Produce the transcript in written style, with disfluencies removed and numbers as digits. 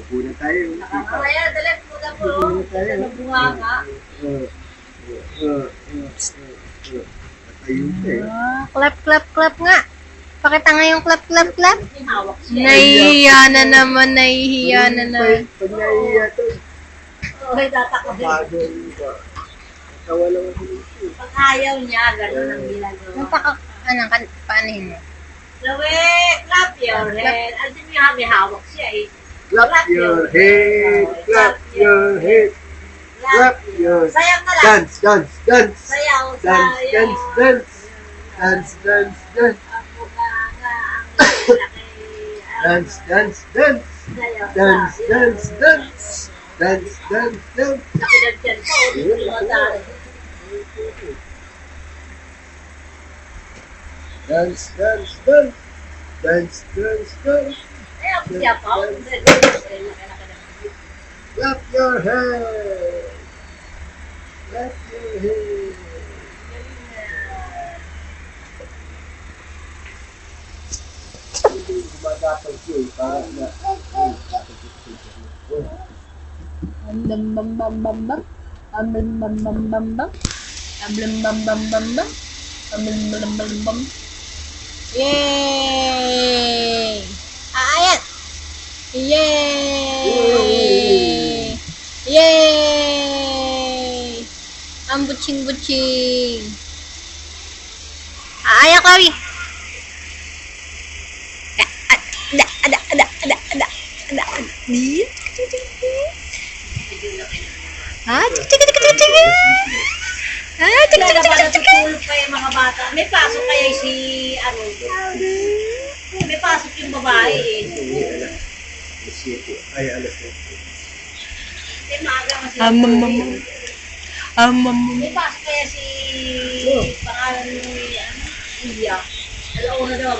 Puna tayo. Nakakaya, dali, puta po. Puna tayo. Nabunga nga. Tayo ka eh. Clap, clap, clap nga. Pakita nga yung clap, clap, clap. May hawak siya. Nahihiya na naman, nahihiya na naman. Pag naiiya to, Okay, tatakot din. bago yung tawa lang ako nito. Pag ayaw niya, gano'n ang ginagawa. Paanahin mo? Lawe, clap your head. Alam niyo, may hawak siya eh. Clap your head, clap your head, clap your Sayang na lang. dance, dance, dance, Sayaw, dance, sayaw. dance, dance, dance, dance, dance, Ang mukha nga, ang laki. dance, dance, dance, Sayaw, dance, sayaw. dance, dance, dance, dance, dance. Nakidagyan ko, hindi ko madali. Dance, dance, dance, dance, dance, dance. Ayaw ko siya pa. Clap your hands. Clap your hands. Gumagapang siya eh, para na... Bam bam bam bam bam bam. Bam bam bam bam bam bam. Bam bam bam bam bam bam. Bam bam bam bam bam. Yay! Ayan! Yay! Yay! Ang butching-butching. Ayan, Chloe! Talaga ba natutulog pa yung mga bata? May pasok kaya si ano? May pasok yung babae eh. Ay, alas 7. May maaga kasi. May pasok kaya si pangalan ni ano? Iya. Alauna daw.